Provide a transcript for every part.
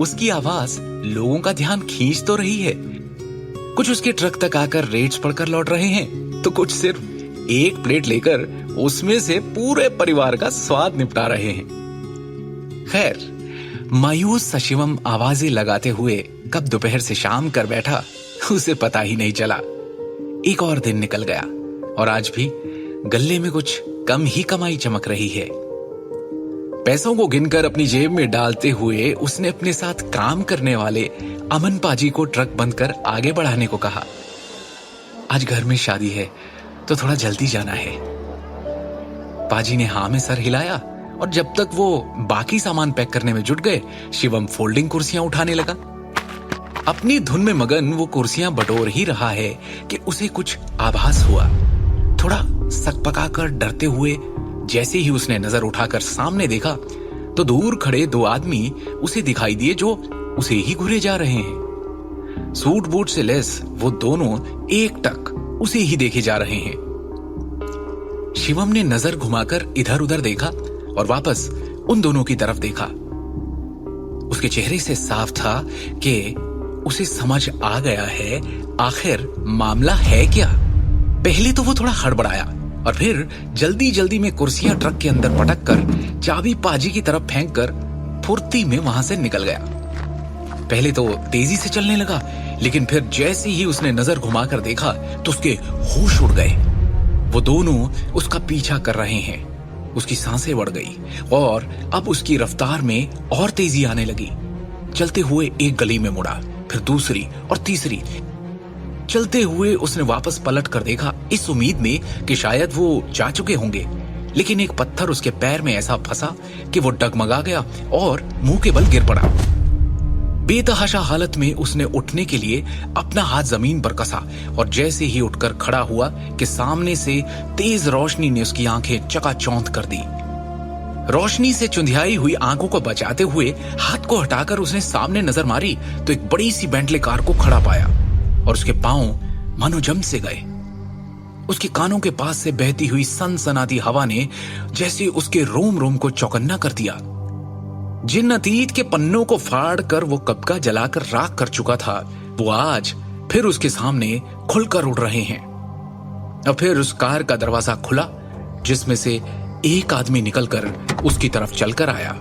उसकी आवाज लोगों का ध्यान खींच तो रही है। कुछ उसके ट्रक तक आकर रेट्स पढ़कर लौट रहे हैं, तो कुछ सिर्फ एक प्लेट लेकर उसमें से पूरे परिवार का स्वाद निपटा रहे हैं। खैर, मायूस सा शिवम आवाजें लगाते हुए कब दोपहर से शाम कर बैठा उसे पता ही नहीं चला। एक और दिन निकल गया और आज भी गल्ले में कुछ कम ही कमाई चमक रही है। पैसों को गिनकर अपनी जेब में डालते हुए उसने अपने साथ काम करने वाले अमन पाजी को ट्रक बंद कर आगे बढ़ाने को कहा। आज घर में शादी है तो थोड़ा जल्दी जाना है। पाजी ने हाँ में सर हिलाया और जब तक वो बाकी सामान पैक करने में जुट गए, शिवम फोल्डिंग कुर्सियां उठाने लगा। अपनी धुन में मगन वो कुर्सियां बटोर ही रहा है कि उसे कुछ आभास हुआ। थोड़ा सकपकाकर डरते हुए जैसे ही उसने नजर उठाकर सामने देखा तो दूर खड़े दो आदमी उसे दिखाई दिए जो उसे ही घूरे जा रहे हैं। सूट बूट से लेस वो दोनों एक टक उसे ही देखे जा रहे हैं। शिवम ने नजर घुमाकर इधर उधर देखा और वापस उन दोनों की तरफ देखा। उसके चेहरे से साफ था कि उसे समझ आ गया है आखिर मामला है क्या। पहले तो वो थोड़ा हड़बड़ाया और फिर जल्दी जल्दी में कुर्सियां ट्रक के अंदर पटक कर चाबी पाजी की तरफ फेंक कर फुर्ती में वहां से निकल गया। पहले तो तेजी से चलने लगा, लेकिन फिर जैसे ही उसने नजर घुमाकर देखा तो उसके होश उड़ गए। वो दोनों उसका पीछा कर रहे हैं। उसकी सांसें बढ़ गई और अब उसकी रफ्तार में और तेजी आने लगी। चलते हुए एक गली में मुड़ा, फिर दूसरी और तीसरी। चलते हुए उसने वापस पलट कर देखा इस उम्मीद में कि शायद वो जा चुके होंगे, लेकिन एक पत्थर उसके पैर में ऐसा फंसा कि वो डगमगा गया और मुंह के बल गिर पड़ा। बेतहाशा हालत में उसने उठने के लिए अपना हाथ जमीन पर कसा और जैसे ही उठकर खड़ा हुआ कि सामने से तेज रोशनी ने उसकी आंखें चकाचौंध कर दी। रोशनी से चुंधियाई हुई आंखों को बचाते हुए हाथ को हटाकर उसने सामने नजर मारी तो एक बड़ी सी बेंटले कार को खड़ा पाया और उसके पांव मानो जम से गए। उसके कानों के पास से बहती हुई सनसनाती हवा ने जैसे उसके रोम रोम को चौकन्ना कर दिया। जिन अतीत के पन्नों को फाड़ कर वो कब का जलाकर राख कर चुका था, वो आज फिर उसके सामने खुलकर उड़ रहे हैं। अब फिर उस कार का दरवाजा खुला जिसमें से एक आदमी निकलकर उसकी तरफ चलकर आया।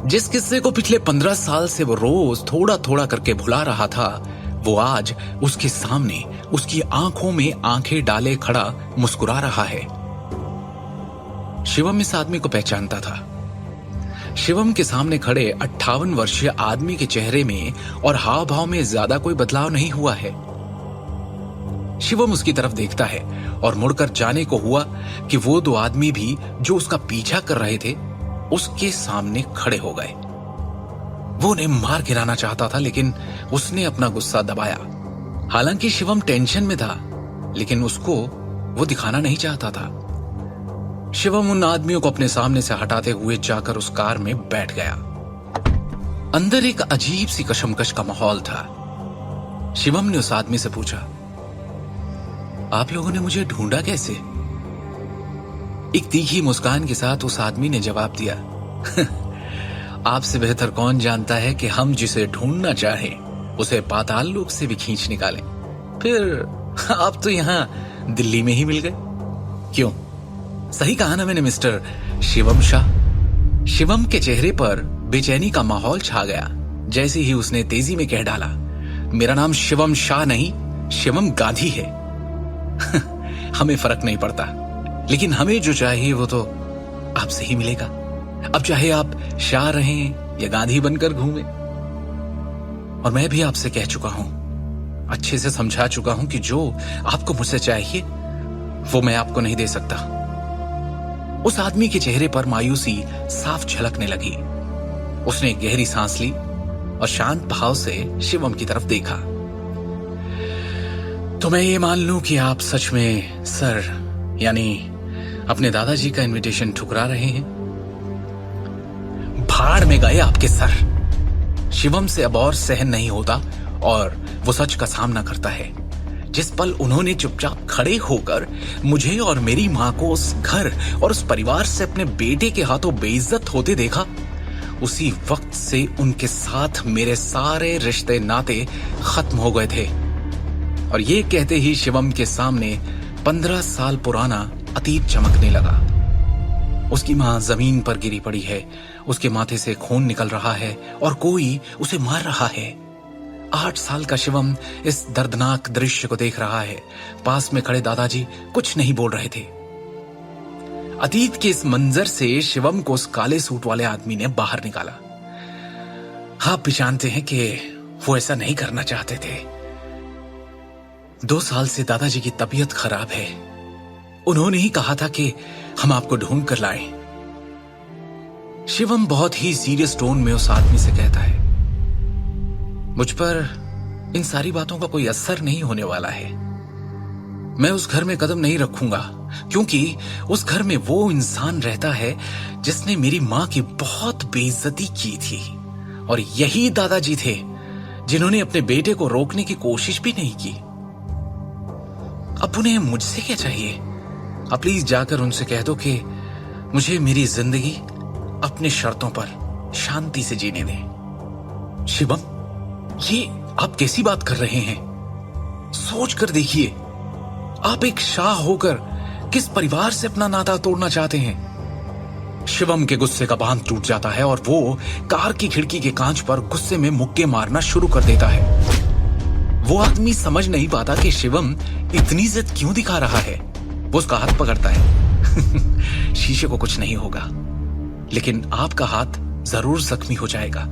जिस किस्से को पिछले 15 साल से वो रोज थोड़ा थोड़ा करके भुला रहा था, वो आज उसके सामने उसकी आंखों में आंखें डाले खड़ा मुस्कुरा रहा है। शिवम इस आदमी को पहचानता था। शिवम के सामने खड़े 58 वर्षीय आदमी के चेहरे में और हाव भाव में ज्यादा कोई बदलाव नहीं हुआ है। शिवम उसकी तरफ देखता है और मुड़कर जाने को हुआ कि वो दो आदमी भी जो उसका पीछा कर रहे थे उसके सामने खड़े हो गए। वो उन्हें मार गिराना चाहता था, लेकिन उसने अपना गुस्सा दबाया। हालांकि शिवम टेंशन में था, लेकिन उसको वो दिखाना नहीं चाहता था। शिवम उन आदमियों को अपने सामने से हटाते हुए जाकर उस कार में बैठ गया। अंदर एक अजीब सी कशमकश का माहौल था। शिवम ने उस आदमी से पूछा, आप लोगों ने मुझे ढूंढा कैसे? एक तीखी मुस्कान के साथ उस आदमी ने जवाब दिया, आपसे बेहतर कौन जानता है कि हम जिसे ढूंढना चाहें उसे पाताल लोक से भी खींच निकालें। फिर आप तो यहां दिल्ली में ही मिल गए। क्यों? सही कहा ना मैंने मिस्टर शिवम शाह? शिवम के चेहरे पर बेचैनी का माहौल छा गया जैसे ही उसने तेजी में कह डाला, मेरा नाम शिवम शाह नहीं, शिवम गांधी है। हमें फर्क नहीं पड़ता, लेकिन हमें जो चाहिए वो तो आपसे ही मिलेगा। अब चाहे आप शाह रहें या गांधी बनकर घूमें। और मैं भी आपसे कह चुका हूं, अच्छे से समझा चुका हूं कि जो आपको मुझसे चाहिए वो मैं आपको नहीं दे सकता। उस आदमी के चेहरे पर मायूसी साफ झलकने लगी। उसने एक गहरी सांस ली और शांत भाव से शिवम की तरफ देखा। तो मैं ये मान लूं कि आप सच में सर यानी अपने दादाजी का इनविटेशन ठुकरा रहे हैं? भाड़ में गए आपके सर। शिवम से अब और सहन नहीं होता और वो सच का सामना करता है। जिस पल उन्होंने चुपचाप खड़े होकर मुझे और मेरी मां को उस घर और उस परिवार से अपने बेटे के हाथों बेइज्जत होते देखा, उसी वक्त से उनके साथ मेरे सारे रिश्ते नाते खत्म हो गए थे। और ये कहते ही शिवम के सामने 15 साल पुराना अतीत चमकने लगा। उसकी मां जमीन पर गिरी पड़ी है, उसके माथे से खून निकल रहा है और कोई उसे मार रहा है। 8 साल का शिवम इस दर्दनाक दृश्य को देख रहा है। पास में खड़े दादाजी कुछ नहीं बोल रहे थे। अतीत के इस मंजर से शिवम को उस काले सूट वाले आदमी ने बाहर निकाला। आप भी जानते हैं कि वो ऐसा नहीं करना चाहते थे। 2 साल से दादाजी की तबीयत खराब है। उन्होंने ही कहा था कि हम आपको ढूंढ कर लाएं। शिवम बहुत ही सीरियस टोन में उस आदमी से कहता है, मुझ पर इन सारी बातों का कोई असर नहीं होने वाला है। मैं उस घर में कदम नहीं रखूंगा, क्योंकि उस घर में वो इंसान रहता है जिसने मेरी मां की बहुत बेइज्जती की थी। और यही दादाजी थे जिन्होंने अपने बेटे को रोकने की कोशिश भी नहीं की। अब उन्हें मुझसे क्या चाहिए? अब प्लीज जाकर उनसे कह दो कि मुझे मेरी जिंदगी अपने शर्तों पर शांति से जीने दें। शिवम, ये आप कैसी बात कर रहे हैं? सोच कर देखिए, आप एक शाह होकर किस परिवार से अपना नाता तोड़ना चाहते हैं? शिवम के गुस्से का बांध टूट जाता है और वो कार की खिड़की के कांच पर गुस्से में मुक्के मारना शुरू कर देता है। वो आदमी समझ नहीं पाता कि शिवम इतनी जिद क्यों दिखा रहा है। वो उसका हाथ पकड़ता है। शीशे को कुछ नहीं होगा, लेकिन आपका हाथ जरूर जख्मी हो जाएगा।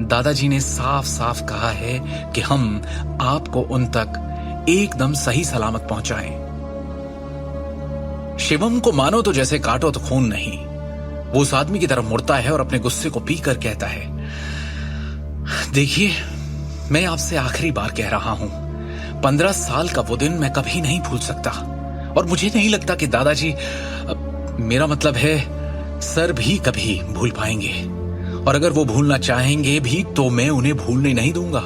दादाजी ने साफ साफ कहा है कि हम आपको उन तक एकदम सही सलामत पहुंचाएं। शिवम को मानो तो जैसे काटो तो खून नहीं। वो उस आदमी की तरफ मुड़ता है और अपने गुस्से को पीकर कहता है, देखिए, मैं आपसे आखिरी बार कह रहा हूं, 15 साल का वो दिन मैं कभी नहीं भूल सकता। और मुझे नहीं लगता कि दादाजी, मेरा मतलब है सर, भी कभी भूल पाएंगे। और अगर वो भूलना चाहेंगे भी तो मैं उन्हें भूलने नहीं दूंगा।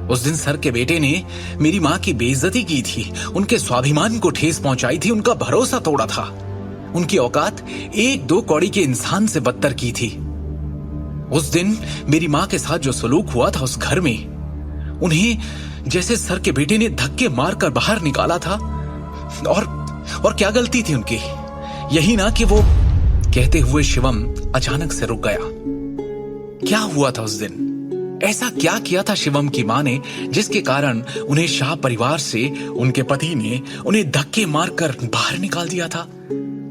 उस दिन सर के बेटे ने मेरी मां की बेइज्जती की थी, उनके स्वाभिमान को ठेस पहुंचाई थी, उनका भरोसा तोड़ा था। उनकी औकात 1-2 कौड़ी के इंसान से बदतर की थी। उस दिन मेरी मां के साथ जो सलूक हुआ था उस घर में, उन्हें जैसे सर के बेटे ने धक्के मारकर बाहर निकाला था। और क्या गलती थी उनकी? यही ना कि वो, कहते हुए शिवम अचानक से रुक गया। क्या हुआ था उस दिन? ऐसा क्या किया था शिवम की मां ने जिसके कारण उन्हें शाह परिवार से उनके पति ने उन्हें धक्के मारकर बाहर निकाल दिया था?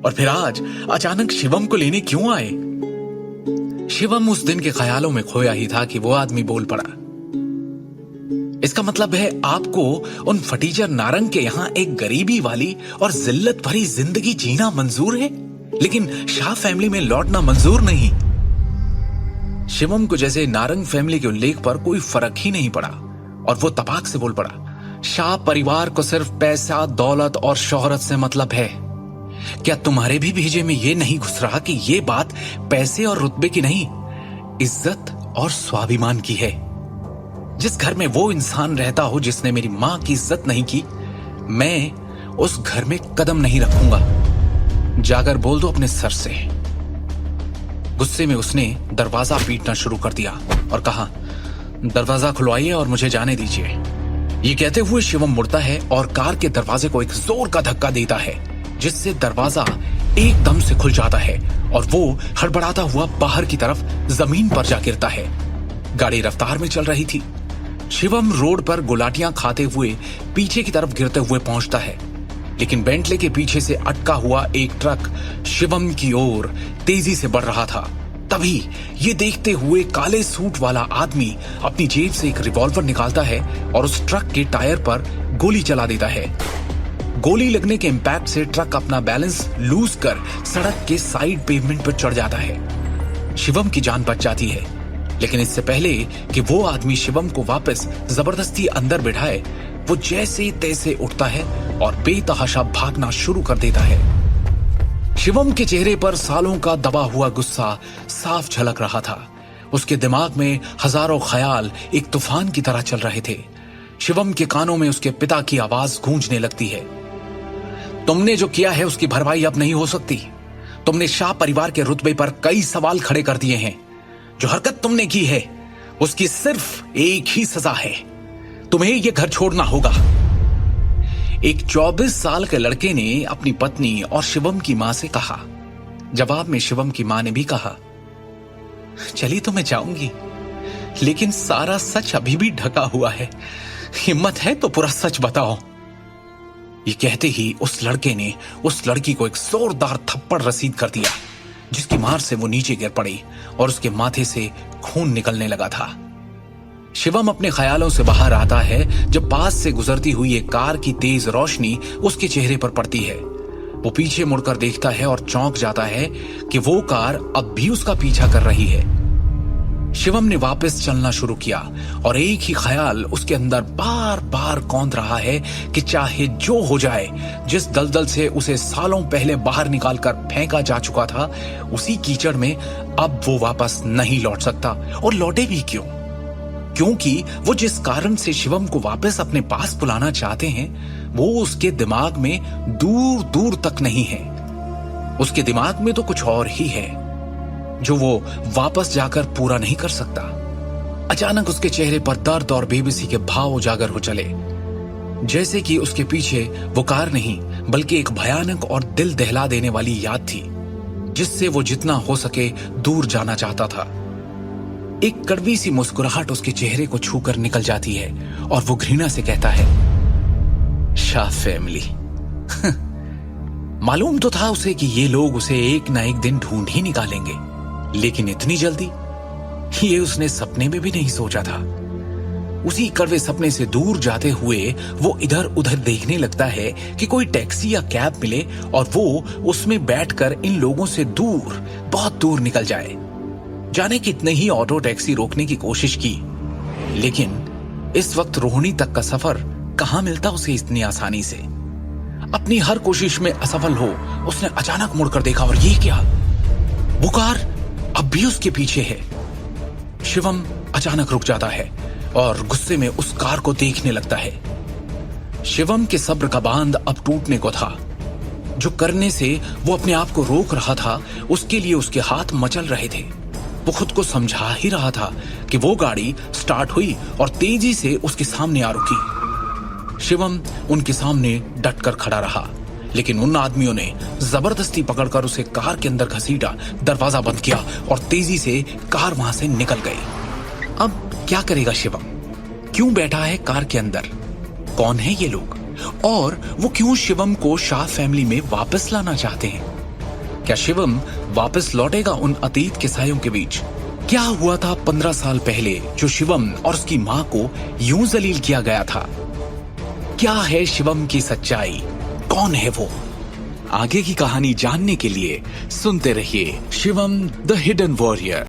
और फिर आज अचानक शिवम को लेने क्यों आए? शिवम उस दिन के ख्यालों में खोया ही था कि वो आदमी बोल पड़ा, इसका मतलब है आपको उन फटीचर नारंग के यहां एक गरीबी वाली और जिल्लत भरी जिंदगी जीना मंजूर है, लेकिन शाह फैमिली में लौटना मंजूर नहीं। शिवम को जैसे नारंग फैमिली के उल्लेख पर कोई फर्क ही नहीं पड़ा और वो तपाक से बोल पड़ा, शाह परिवार को सिर्फ पैसा, दौलत और शोहरत से मतलब है। क्या तुम्हारे भी भेजे में ये नहीं घुस रहा कि ये बात पैसे और रुतबे की नहीं, इज्जत और स्वाभिमान की है? जिस घर में वो इंसान रहता हो जिसने मेरी मां की इज्जत नहीं की, मैं उस घर में कदम नहीं रखूंगा। जाकर बोल दो अपने सर से। गुस्से में उसने दरवाजा पीटना शुरू कर दिया और कहा, दरवाजा खुलवाइए और मुझे जाने दीजिए। ये कहते हुए शिवम मुड़ता है और कार के दरवाजे को एक जोर का धक्का देता है, जिससे दरवाजा एकदम से खुल जाता है और वो हड़बड़ाता हुआ बाहर की तरफ जमीन पर जा गिरता है। गाड़ी रफ्तार में चल रही थी। शिवम रोड पर गुलाटियां खाते हुए पीछे की तरफ गिरते हुए पहुंचता है, लेकिन बेंटले के पीछे से अटका हुआ एक ट्रक शिवम की ओर तेजी से बढ़ रहा था। तभी ये देखते हुए काले सूट वाला आदमी अपनी जेब से एक रिवॉल्वर निकालता है और उस ट्रक के टायर पर गोली चला देता है। गोली लगने के इंपैक्ट से ट्रक अपना बैलेंस लूज कर सड़क के साइड पेवमेंट पर चढ़ जाता है। शिवम की जान बच जाती है, लेकिन इससे पहले कि वो आदमी शिवम को वापस जबरदस्ती अंदर बिठाए, वो जैसे तैसे उठता है और बेतहाशा भागना शुरू कर देता है। शिवम के चेहरे पर सालों का दबा हुआ गुस्सा साफ झलक रहा था। उसके दिमाग में हजारों ख्याल एक तूफान की तरह चल रहे थे। शिवम के कानों में उसके पिता की आवाज गूंजने लगती है, तुमने जो किया है उसकी भरपाई अब नहीं हो सकती। तुमने शाह परिवार के रुतबे पर कई सवाल खड़े कर दिए हैं, जो हरकत तुमने की है उसकी सिर्फ एक ही सजा है, तुम्हें ये घर छोड़ना होगा। एक 24 साल के लड़के ने अपनी पत्नी और शिवम की मां से कहा। जवाब में शिवम की मां ने भी कहा, चली तो मैं जाऊंगी, लेकिन सारा सच अभी भी ढका हुआ है, हिम्मत है तो पूरा सच बताओ। ये कहते ही उस लड़के ने उस लड़की को एक जोरदार थप्पड़ रसीद कर दिया, जिसकी मार से वो नीचे गिर पड़ी और उसके माथे से खून निकलने लगा था। शिवम अपने ख्यालों से बाहर आता है जब पास से गुजरती हुई एक कार की तेज रोशनी उसके चेहरे पर पड़ती है। वो पीछे मुड़कर देखता है और चौंक जाता है कि वो कार अब भी उसका पीछा कर रही है। शिवम ने वापस चलना शुरू किया और एक ही ख्याल उसके अंदर बार बार कौंध रहा है कि चाहे जो हो जाए, जिस दलदल से उसे सालों पहले बाहर निकालकर फेंका जा चुका था, उसी कीचड़ में अब वो वापस नहीं लौट सकता। और लौटे भी क्यों? क्योंकि वो जिस कारण से शिवम को वापस अपने पास बुलाना चाहते हैं, वो उसके दिमाग में दूर दूर तक नहीं है। उसके दिमाग में तो कुछ और ही है जो वो वापस जाकर पूरा नहीं कर सकता। अचानक उसके चेहरे पर दर्द और बेबसी के भाव उजागर हो चले, जैसे कि उसके पीछे वो कार नहीं बल्कि एक भयानक और दिल दहला देने वाली याद थी, जिससे वो जितना हो सके दूर जाना चाहता था। एक कड़वी सी मुस्कुराहट उसके चेहरे को छूकर निकल जाती है और वो घृणा से कहता है, शाह फैमिली। मालूम तो था उसे कि ये लोग उसे एक ना एक दिन ढूंढ ही निकालेंगे, लेकिन इतनी जल्दी ये उसने सपने में भी नहीं सोचा था। उसी कड़वे सपने से दूर जाते हुए वो इधर उधर देखने लगता है कि कोई टैक्सी या कैब मिले और वो उसमें बैठकर इन लोगों से दूर, बहुत दूर निकल जाए। जाने कितने ही ऑटो टैक्सी रोकने की कोशिश की, लेकिन इस वक्त रोहिणी तक का सफर कहां मिलता उसे इतनी आसानी से। अपनी हर कोशिश में असफल हो उसने अचानक मुड़कर देखा, और ये क्या, वो कार अब भी उसके पीछे है। शिवम अचानक रुक जाता है और गुस्से में उस कार को देखने लगता है। शिवम के सब्र का बांध अब टूटने को था। जो करने से वो अपने आप को रोक रहा था, उसके लिए उसके हाथ मचल रहे थे। वो खुद को समझा ही रहा था कि वो गाड़ी स्टार्ट हुई और तेजी से उसके सामने आ रुकी। शिवम उनके सामने डटकर खड़ा रहा, लेकिन उन आदमियों ने जबरदस्ती पकड़कर उसे कार के अंदर घसीटा, दरवाजा बंद किया और तेजी से कार वहां से निकल गई। अब क्या करेगा शिवम? क्यों बैठा है कार के अंदर? कौन है ये लोग और वो क्यों शिवम को शाह फैमिली में वापस लाना चाहते हैं? क्या शिवम वापस लौटेगा उन अतीत के सायों के बीच? क्या हुआ था 15 साल पहले जो शिवम और उसकी मां को यूं जलील किया गया था? क्या है शिवम की सच्चाई? कौन है वो? आगे की कहानी जानने के लिए सुनते रहिए शिवम द हिडन वॉरियर।